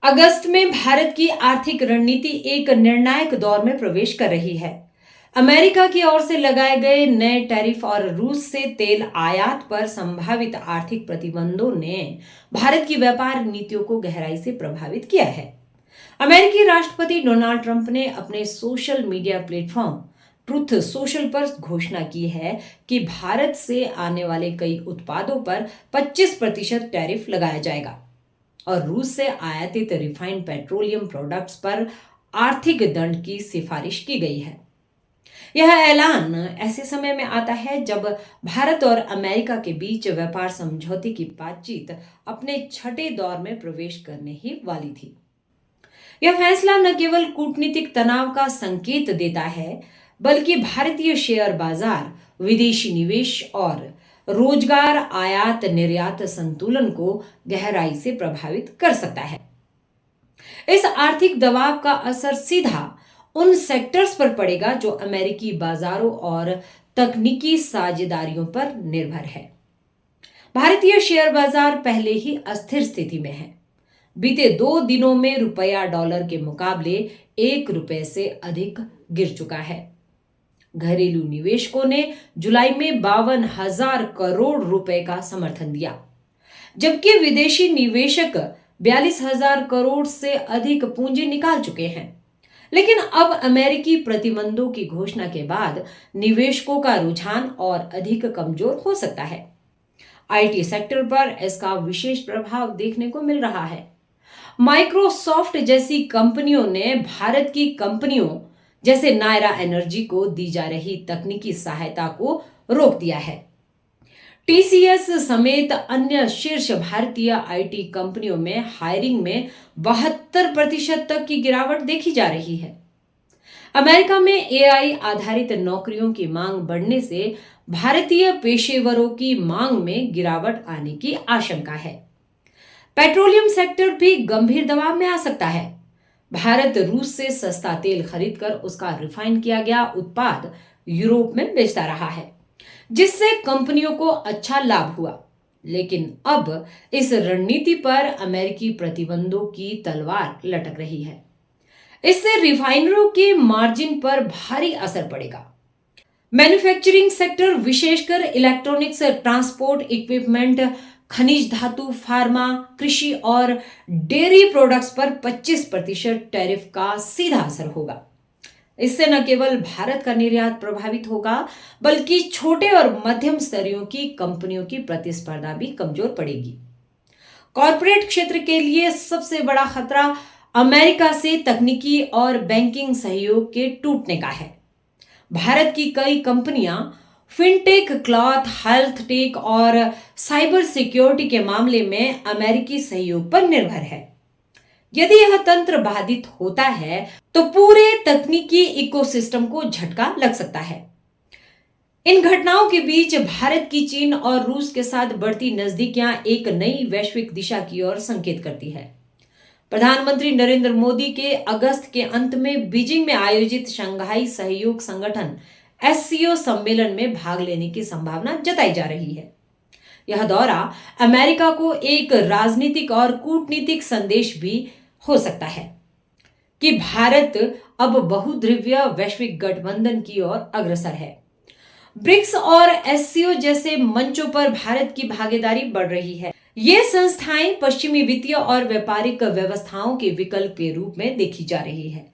अगस्त में भारत की आर्थिक रणनीति एक निर्णायक दौर में प्रवेश कर रही है। अमेरिका की ओर से लगाए गए नए टैरिफ और रूस से तेल आयात पर संभावित आर्थिक प्रतिबंधों ने भारत की व्यापार नीतियों को गहराई से प्रभावित किया है। अमेरिकी राष्ट्रपति डोनाल्ड ट्रंप ने अपने social media platform truth social पर घोषणा की है कि भारत से आने वाले कई उत्पादों पर 25% टैरिफ लगाया जाएगा और रूस से आयातित रिफाइंड पेट्रोलियम प्रोडक्ट्स पर आर्थिक दंड की सिफारिश की गई है। यह ऐलान ऐसे समय में आता है जब भारत और अमेरिका के बीच व्यापार समझौते की बातचीत अपने छठे दौर में प्रवेश करने ही वाली थी। यह फैसला न केवल कूटनीतिक तनाव का संकेत देता है, बल्कि भारतीय शेयर बाजार, विदेशी निवेश और रोजगार आयात निर्यात संतुलन को गहराई से प्रभावित कर सकता है। इस आर्थिक दबाव का असर सीधा उन सेक्टर्स पर पड़ेगा जो अमेरिकी बाजारों और तकनीकी साझेदारियों पर निर्भर है। भारतीय शेयर बाजार पहले ही अस्थिर स्थिति में है। बीते 2 दिनों में रुपया डॉलर के मुकाबले 1 रुपए से अधिक गिर चुका है। घरेलू निवेशकों ने जुलाई में 52,000 करोड़ रुपए का समर्थन दिया, जबकि विदेशी निवेशक 42,000 करोड़ से अधिक पूंजी निकाल चुके हैं। लेकिन अब अमेरिकी प्रतिबंधों की घोषणा के बाद निवेशकों का रुझान और अधिक कमजोर हो सकता है। आईटी सेक्टर पर इसका विशेष प्रभाव देखने को मिल रहा है। माइक्रोसॉफ्ट जैसी कंपनियों ने भारत की कंपनियों जैसे नायरा एनर्जी को दी जा रही तकनीकी सहायता को रोक दिया है। टीसीएस समेत अन्य शीर्ष भारतीय आईटी कंपनियों में हायरिंग में 72% तक की गिरावट देखी जा रही है। अमेरिका में एआई आधारित नौकरियों की मांग बढ़ने से भारतीय पेशेवरों की मांग में गिरावट आने की आशंका है। पेट्रोलियम सेक्टर भी गंभीर दबाव में आ सकता है। भारत रूस से सस्ता तेल खरीदकर उसका रिफाइन किया गया उत्पाद यूरोप में बेचता रहा है, जिससे कंपनियों को अच्छा लाभ हुआ। लेकिन अब इस रणनीति पर अमेरिकी प्रतिबंधों की तलवार लटक रही है। इससे रिफाइनरों के मार्जिन पर भारी असर पड़ेगा। मैन्युफैक्चरिंग सेक्टर, विशेषकर इलेक्ट्रॉनिक्स, ट्रांसपोर्ट इक्विपमेंट, खनिज धातु, फार्मा, कृषि और डेयरी प्रोडक्ट्स पर 25% टैरिफ का सीधा असर होगा। इससे न केवल भारत का निर्यात प्रभावित होगा, बल्कि छोटे और मध्यम स्तरीय की कंपनियों की प्रतिस्पर्धा भी कमजोर पड़ेगी। कॉरपोरेट क्षेत्र के लिए सबसे बड़ा खतरा अमेरिका से तकनीकी और बैंकिंग सहयोग के टूटने का है। भारत की कई कंपनियां फिनटेक, क्लॉथ, हेल्थ टेक और साइबर सिक्योरिटी के मामले में अमेरिकी सहयोग पर निर्भर है। यदि यह तंत्र बाधित होता है तो पूरे तकनीकी इकोसिस्टम को झटका लग सकता है। इन घटनाओं के बीच भारत की चीन और रूस के साथ बढ़ती नजदीकियां एक नई वैश्विक दिशा की ओर संकेत करती है। प्रधानमंत्री नरेंद्र मोदी के अगस्त के अंत में बीजिंग में आयोजित शंघाई सहयोग संगठन एससीओ सम्मेलन में भाग लेने की संभावना जताई जा रही है। यह दौरा अमेरिका को एक राजनीतिक और कूटनीतिक संदेश भी हो सकता है कि भारत अब बहुध्रुवीय वैश्विक गठबंधन की ओर अग्रसर है। ब्रिक्स और एससीओ जैसे मंचों पर भारत की भागीदारी बढ़ रही है। ये संस्थाएं पश्चिमी वित्तीय और व्यापारिक व्यवस्थाओं के विकल्प के रूप में देखी जा रही है।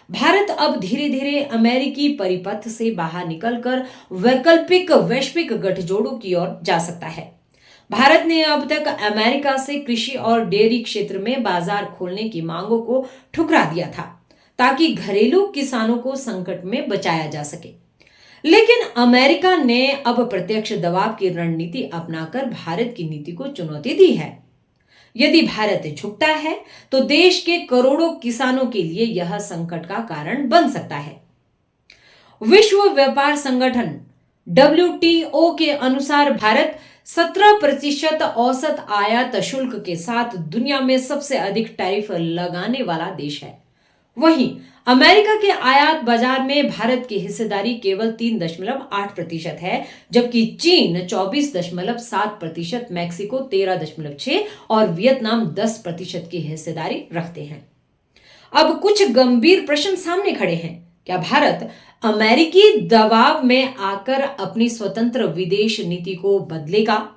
भारत अब धीरे धीरे अमेरिकी परिपथ से बाहर निकलकर वैकल्पिक वैश्विक गठजोड़ों की ओर जा सकता है। भारत ने अब तक अमेरिका से कृषि और डेयरी क्षेत्र में बाजार खोलने की मांगों को ठुकरा दिया था, ताकि घरेलू किसानों को संकट में बचाया जा सके। लेकिन अमेरिका ने अब प्रत्यक्ष दबाव की रणनीति अपनाकर भारत की नीति को चुनौती दी है। यदि भारत झुकता है तो देश के करोड़ों किसानों के लिए यह संकट का कारण बन सकता है। विश्व व्यापार संगठन डब्ल्यूटीओ के अनुसार भारत 17% औसत आयात शुल्क के साथ दुनिया में सबसे अधिक टैरिफ लगाने वाला देश है वहीं अमेरिका के आयात बाजार में भारत की हिस्सेदारी केवल 3.8% है, जबकि चीन 24.7%, मैक्सिको 13.6% और वियतनाम 10% की हिस्सेदारी रखते हैं। अब कुछ गंभीर प्रश्न सामने खड़े हैं। क्या भारत अमेरिकी दबाव में आकर अपनी स्वतंत्र विदेश नीति को बदलेगा?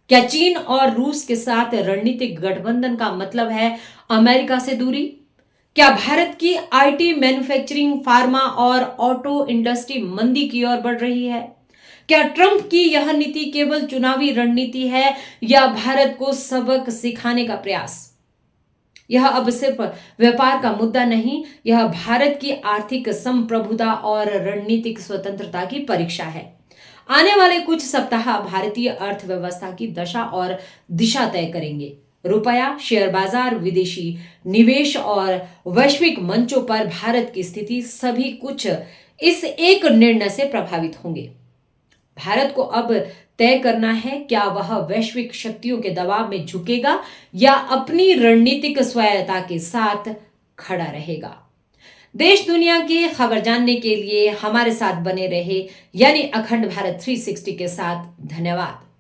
क्या चीन और रूस के साथ रणनीतिक गठबंधन का मतलब है अमेरिका से दूरी? क्या भारत की आईटी, मैन्युफैक्चरिंग, फार्मा और ऑटो इंडस्ट्री मंदी की ओर बढ़ रही है? क्या ट्रंप की यह नीति केवल चुनावी रणनीति है या भारत को सबक सिखाने का प्रयास? यह अब सिर्फ व्यापार का मुद्दा नहीं, यह भारत की आर्थिक संप्रभुता और रणनीतिक स्वतंत्रता की परीक्षा है। आने वाले कुछ सप्ताह भारतीय अर्थव्यवस्था की दशा और दिशा तय करेंगे। रुपया, शेयर बाजार, विदेशी निवेश और वैश्विक मंचों पर भारत की स्थिति सभी कुछ इस एक निर्णय से प्रभावित होंगे। भारत को अब तय करना है क्या वह वैश्विक शक्तियों के दबाव में झुकेगा या अपनी रणनीतिक स्वायत्तता के साथ खड़ा रहेगा। देश दुनिया की खबर जानने के लिए हमारे साथ बने रहे, यानी अखंड भारत 360 के साथ। धन्यवाद।